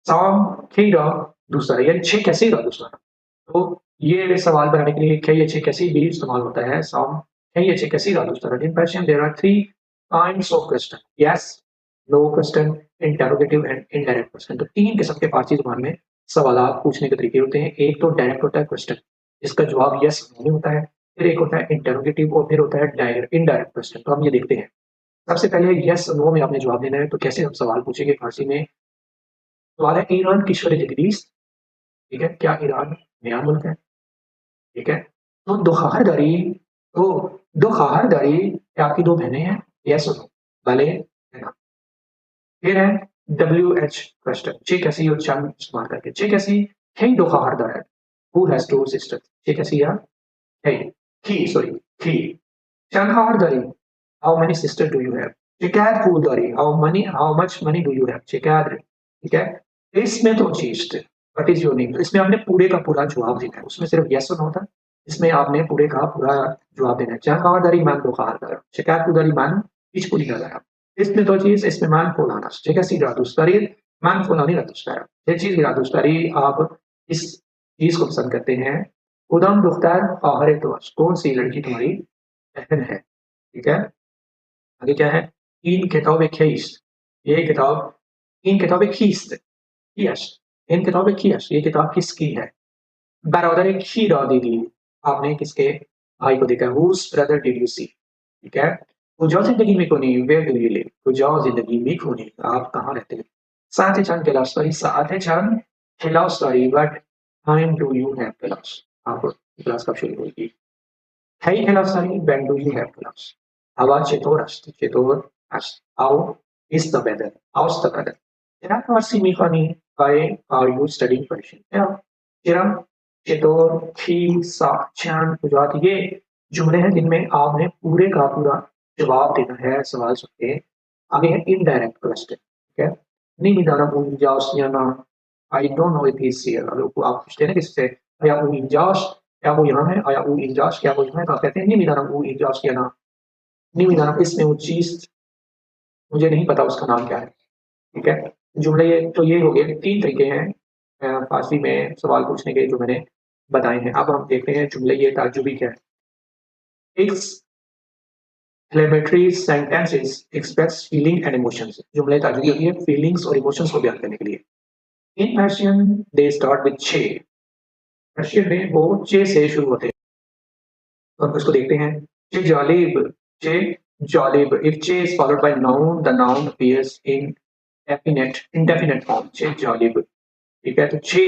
साम खीरा दूसरा यानी छह कैसे का दूसरा। तो ये सवाल बनाने के लिए कई अच्छे कैसे भी इस्तेमाल होता है। साम कई अच्छे कैसे का दूसरा। In Persian there are three kinds of question, yes, no question, interrogative and indirect question. तो तीन किस्म के फारसी ज़ुबान में सवालात पूछने के तरीके होते हैं। एक तो डायरेक्ट होता है क्वेश्चन, जिसका जवाब यस नो में होता है। फिर एक होता है इंटरोगेटिव और फिर होता है डायरेक्ट इनडायरेक्ट क्वेश्चन। तो हम ये देखते हैं। सबसे पहले यस नो में आपने जवाब देना है, तो कैसे हम सवाल पूछेंगे फारसी में। सवाल है ईरान किशोर जगदीश, ठीक है, क्या ईरान नया मुल्क है? ठीक है। तो तो दो खाहरदारी क्या आपकी दो बहनें हैं? यस और नो, भले है ना। फिर है WH क्वेश्चन, चे कैसी और चंद इस्तेमाल करके। चे कैसी है दो खाहरदार है, हु हैज टू सिस्टर्स। चे कैसी या है ही सॉरी ही चंद खाहरदारी, how many sister do you have. शिकायत फूलदारी, how much money do you have. शिकायत, ठीक है। इसमें तो चीज व्हाट इज योर नेम, इसमें आपने पूरे का पूरा जवाब देना है, उसमें सिर्फ यस और नो था, इसमें आपने पूरे का पूरा जवाब देना है। चंद खाहरदारी man दो खाहरदार, शिकायत फूलदारी man hiç पूरी कराया। इसमें तो चीज इसमें man फुलाना, ठीक है। सी रादुस्तारी man फुलानी रादुस्तारा। ये चीज रादुस्तारी आप इस चीज को पसंद करते हैं। उदम दुख्तार आहारे तो कौन सी लड़की तुम्हारी बहन है, ठीक है। आगे क्या है? इन किताब खीस, ये किताब इन किताब खीस खीस, इन किताब खीस, ये किताब किसकी है? बरादर खीरा दीदी, आपने किसके भाई को देखा? Whose brother did you see, ठीक है। कुजाओ जिंदगी में कोनी, वेयर डू यू लिव, कुजाओ जिंदगी में कोनी, आप कहाँ रहते हैं? Saate-chan Kilastory, Saate-chan Kilastory, what time do you have class? आपको क्लास कब शुरू होगी? Hey Kilastory, when do you have class? Aber Chetor hast. How is the weather? How's the weather? Kira farsi mikani, why are you studying Persian? Kira Chetor Ki Sa Chan Pujat, ये जुमले हैं जिनमें आपने पूरे का पूरा जवाब देना है सवाल सुन के। आगे है इनडायरेक्ट क्वेश्चन, ठीक है? नहीं निदाना पूंजासियाना, I don't know if he is here. अगर आप पूछते हैं ना किसी से, या पूंजास, क्या वो यहाँ है? या वो इंजास, क्या वो यहाँ है? तो आप कहते हैं नहीं निदाना वो इंजास किया ना, नहीं निदाना इसमें वो चीज मुझे नहीं पता उसका नाम क्या है, ठीक है? जुमले ये तो ये हो गए, 3 तरीके हैं फारसी में सवाल पूछने के जो मैंने बताए हैं। अब हम देखते हैं जुमले ये ताज्जुबी क्या है। Exclamatory sentences express feeling and emotions. जुमले ताज्जुबी होती है फीलिंग्स और इमोशंस को बयान करने के लिए। In Persian they start with che. Persian में वो चे से शुरू होते हैं। तो हम इसको देखते हैं। चे जालिब, चे Jalib. If che is followed by noun, the noun appears in indefinite form. चे जालिब, ठीक है? तो चे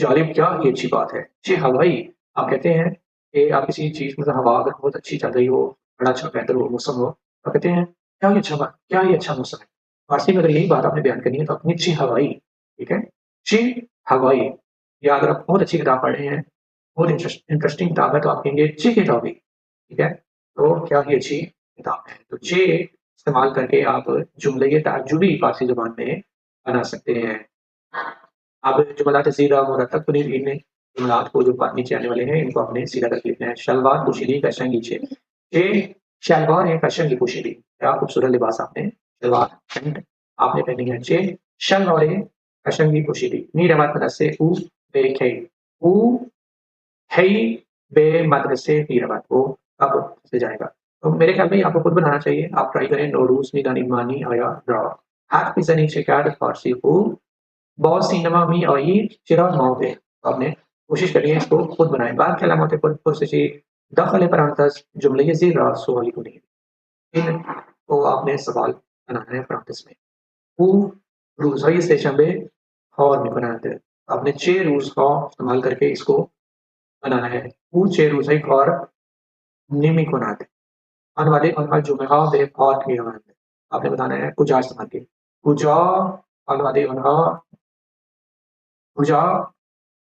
जालिब क्या, ये अच्छी बात है। चे हवाई, आप कहते हैं कि आप किसी चीज मतलब हवा अगर बहुत अच्छी चल रही हो, बड़ा अच्छा बेहतर हो मौसम हो, तो कहते हैं क्या ये अच्छा बात, क्या ये अच्छा मौसम है। फारसी में अगर यही बात आपने बयान करनी है तो अपनी चे हवाई, ठीक है? चे हवाई, या अगर आप बहुत अच्छी किताब पढ़ रहे हैं, बहुत इंटरेस्टिंग किताब है, तो आप कहेंगे चे किताबी, ठीक है? तो क्या ये अच्छी किताब है। तो चे इस्तेमाल करके आप जुमले ताज्जुबी फारसी जुबान में बना सकते हैं। अब जुमलात ज़ीरा मुरतब कुनील इनमें जुमलात को जो नीचे आने वाले हैं इनको आपने सीधा करके लिखना है। शलवार पोशीदी कशंगी छे, ये शलवार है कशंगी पोशीदी, क्या खूबसूरत लिबास आपने शलवार पैंट आपने पहनी है। चे शलवार है कशंगी पोशीदी। मीराबाद मदरसे ऊ बे खे, ऊ है बे मदरसे मीराबाद, वो कब से जाएगा। तो मेरे ख्याल में आपको खुद बनाना चाहिए। आप ट्राई करें। नोरूज निदानी मानी आया ड्रा हाथ पिसनी शिकार फारसी को बहुत सिनेमा में आई चिराग माउंटे, आपने कोशिश करिए इसको खुद बनाएं। बाद के अलामत पुरसशी दखल परांतस जुमले ज़ीरा सवाली को नहीं, इन को आपने सवाल बनाना है परांतस में। वो रोज़ाई से शंबे और में बनाते हैं, आपने 6 रूज़ का इस्तेमाल करके इसको बनाना है। वो 6 रोज़ाई और निमी को नाते अनवादे अनवा जुमेहा बे और की बनाते, आपने बताना है कुजा इस्तेमाल के कुजा अनवादे अनवा कुजा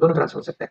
दोनों तरह से हो सकता है.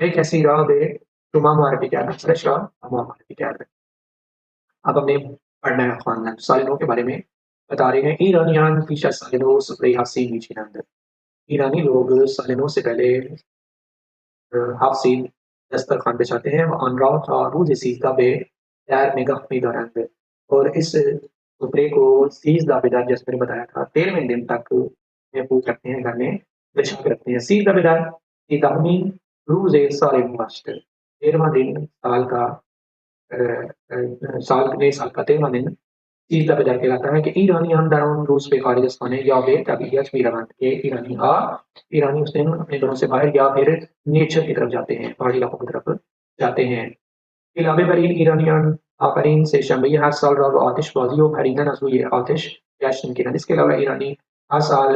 एक ऐसी राह है जुमा मारफी क्या है, फ्रेश राह जुमा मारफी क्या है। अब हमने पढ़ना है खानदान सालिनों के बारे में बता रहे हैं। ईरानियान पीछा सालिनों सुप्री हसीन नीचे नंद, ईरानी लोग सालिनों से पहले हसीन दस्तरखान बिछाते हैं। वो अनरात और रूज सीजदा बे पैर निगाह में दौरान, और इस सुपरे को सीजदा बेदार जैसे मैंने बताया था 13वें दिन तक महफूज रखते हैं, घर में बिछा के रखते हैं। सीजदा बेदार इदामी रूज ए साल मास्टर 13वां दिन साल का साल का 13वां दिन सीजदा बेदार कहलाता है। कि ईरानी हम दारों रूस पे खारिज खाने या बे तबीयत भी रवान के ईरानी उस दिन अपने घरों से बाहर या फिर नेचर की तरफ जाते हैं, पहाड़ी इलाकों की तरफ जाते हैं। इलावे बरीन ईरानियन आफरीन से शंबी हर साल रब आतिशबाजी और खरीदन असूल आतिश जश्न की। इसके अलावा ईरानी हर साल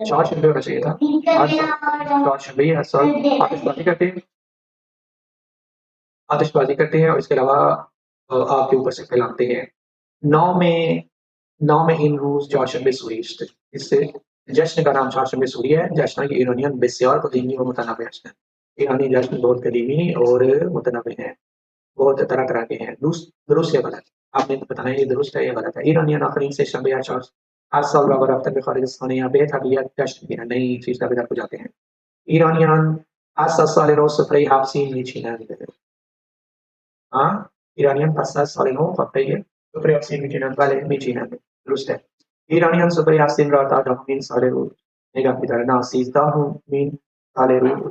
4 शंबे होना चाहिए था, हर साल 4 शंबे हर साल आतिशबाजी करते हैं और इसके अलावा आग के ऊपर से फैलाते हैं। 9 में इन रूज चारशंबे सूरी, इससे जश्न का नाम चारशंबे सूरी है। जश्न की ईरानियन बेसियार कदीमी और मुतनावे जश्न, ईरानी जश्न बहुत कदीमी और मुतनावे हैं, बहुत तरह तरह के हैं। दुरुस्त या गलत, आपने बताना है ये दुरुस्त है या गलत है। ईरानियन आखिरी से शंबे हर साल रबर अफ्तर में खारिज खाने या बेहतबियत जश्न की नई चीज का बेदर हो जाते हैं। ईरानियन हर साल रोज सफरी हाफसी नीची ना Iranian pastas salino fatteye super yasin vicina vale vicina giusto. Iranian super yasin rata domin salero nigah midara nasizdahu min tale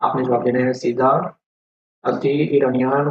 आपने जवाब देना है सीधा अगदी इरानियन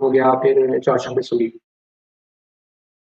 हो गया फिर चारशंबे सूरी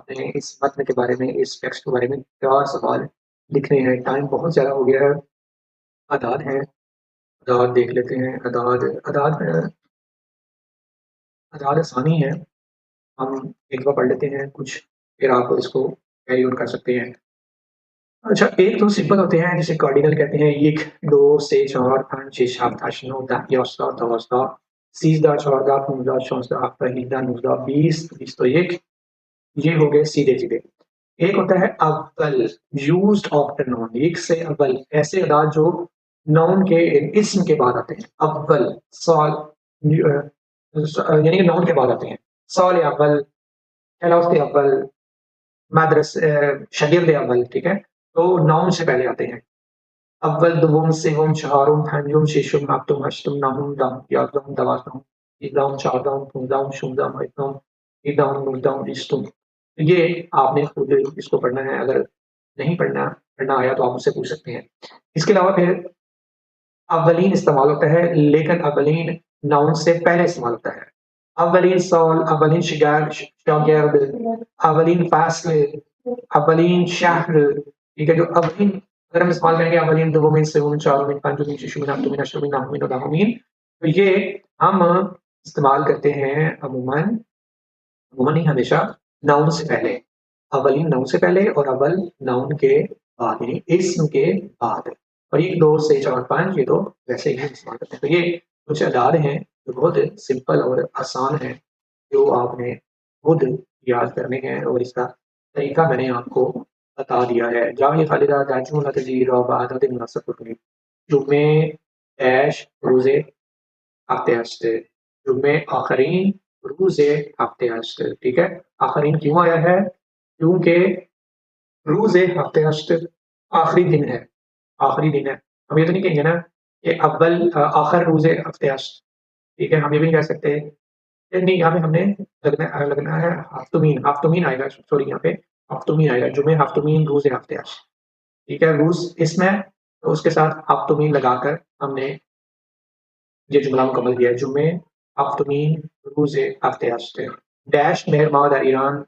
अपने इस मत्न के बारे में इस टेक्स्ट के बारे में 4 सवाल लिखने हैं टाइम बहुत ज़्यादा हो गया है अदाद है अदाद देख लेते हैं अदाद अदाद अदाद आसानी है हम एक बार पढ़ लेते हैं कुछ फिर आप इसको कैरी ऑन कर सकते हैं अच्छा एक तो सिंपल होते हैं जिसे कार्डिनल कहते हैं 1 2 से 4 5 6 7 8 9 10 11 12 13 14 15 16 17 19 20 20 तो ये हो गए सीधे-सीधे। एक होता है अव्वल यूज्ड आफ्टर नाउन एक से अव्वल ऐसे अदाद जो नाउन के इस्म के बाद आते हैं। अव्वल साल यानी कि नाउन के बाद आते हैं। साल अव्वल, खिलाफ अव्वल, मदरस शागिर्द अव्वल ठीक है? तो नाउन से पहले आते हैं। अव्वल, दुवुम, सिवुम, चहारुम, पंजुम, शिशुम, हफ्तुम, हश्तुम, नहुम, दम, यादुम, दवासुम, इदाम, चारदाम, पुंदाम, शुमदाम, इतम, इदाम, नुदाम, इस्तुम। ये आपने खुद इसको पढ़ना है अगर नहीं पढ़ना आया तो आप मुझसे पूछ सकते हैं। इसके अलावा फिर अव्वलीन इस्तेमाल होता है लेकिन अव्वलीन नाउन से पहले इस्तेमाल होता है। अव्वलीन साल, अव्वलीन शागिर्द, अव्वलीन फासल, अव्वलीन शहर ठीक है जो अव्वलीन अगर हम इस्तेमाल करेंगे अव्वलीन दुवुमिन सिवुमिन चारुमिन पंजुमिन शिशुमिन हफ्तुमिन अशरुमिन नहुमिन और दहुमिन तो ये हम इस्तेमाल करते हैं अमूमन नहीं हमेशा नाउन से पहले अव्वलीन नाउन से पहले और अव्वल नाउन के बाद यानी इस्म के बाद और ये 2 से 4 5 ये तो वैसे ही इस्तेमाल करते हैं। तो ये कुछ अदाद हैं जो बहुत सिंपल और आसान हैं जो आपने खुद याद करने हैं और इसका तरीका मैंने आपको बता दिया है। जामिया खालिदा दाजुल तज़ीर और बादत मुनासब करें जुम्मे ऐश रोज़े हफ्ते हफ्ते जुम्मे आखरीन रोज़े हफ्ते हफ्ते ठीक है आखरीन क्यों आया है क्योंकि रोज़े हफ्ते हफ्ते आखिरी दिन है हम ये तो नहीं कहेंगे ना कि अव्वल आखिर रोज़े हफ्ते हफ्ते ठीक है हम ये भी नहीं कह सकते नहीं यहाँ पे हमने लगना है हफ्तुमीन आएगा सॉरी यहाँ पे हफ्तुमीन आएगा जुम्मे हफ्तुमीन रोज़े हफ्ते हफ्ते ठीक है रूज़ इसमें तो उसके साथ हफ्तुमीन लगाकर हमने ये जुमला मुकम्मल किया है जुम्मे हफ्तुमीन रोज़े हफ्ते हफ्ते डैश मेहरमाद ईरान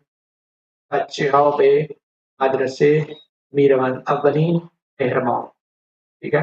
बच्चे पे मदरसे मीरवन अव्वलीन मेहरमाद ठीक है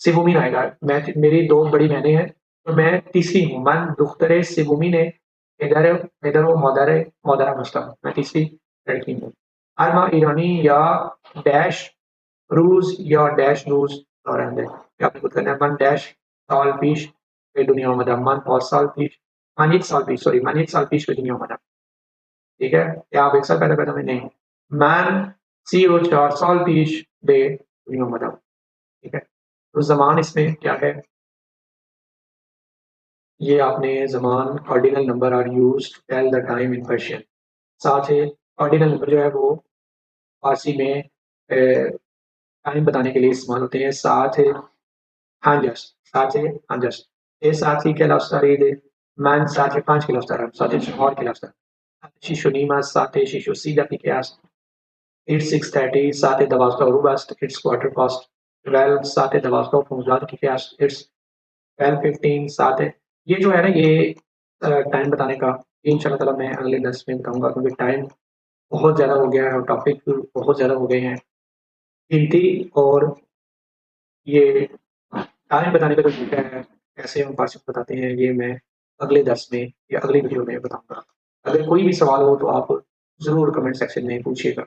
सिवुमीन आएगा मैं मेरी 2 बड़ी बहनें हैं तो मैं तीसरी हूँ मन दुख्तर सिवुमीन इधर वो मौदरा मस्ता मैं तीसरी लड़की हूँ अरमा ईरानी या डैश रूज या डैश रूज दौरान है आपने खुद करना है मन डैश साल पीश पे दुनिया में मन और साल पीश मन एक साल पीश सॉरी मन एक साल पीश पे दुनिया में ठीक है या आप एक साल पैदा में नहीं मन सी और 4 साल पीश पे दुनिया में ठीक है तो ज़मान इसमें क्या है ये आपने ज़मान ordinal number are used to tell the time in Persian साथ ही ऑर्डिनल नंबर जो है वो फारसी में टाइम बताने के लिए इस्तेमाल होते हैं साथ हांजस ये साथ ही के लफ्ज़ तारीद man साथ ही 5 के लफ्ज़ तारीद साथ ही और के लफ्ज़ शिशु नीमा साथ ही शिशु सीधा की क्यास it's 6:30 साथ ही दवास्ता रूबास्ट it's quarter past 12 साथ ही दवास्ता फौजाद की क्यास it's 12:15 साथ है ये जो है ना ये टाइम बताने का इंशाल्लाह ताला मैं अगले 10 में बताऊंगा क्योंकि टाइम बहुत ज़्यादा हो गया है और टॉपिक बहुत ज़्यादा हो गए हैं गिनती और ये टाइम बताने का जो तरीका है कैसे हम फारसी में बताते हैं ये मैं अगले दर्स में या अगली वीडियो में बताऊंगा अगर कोई भी सवाल हो तो आप ज़रूर कमेंट सेक्शन में पूछिएगा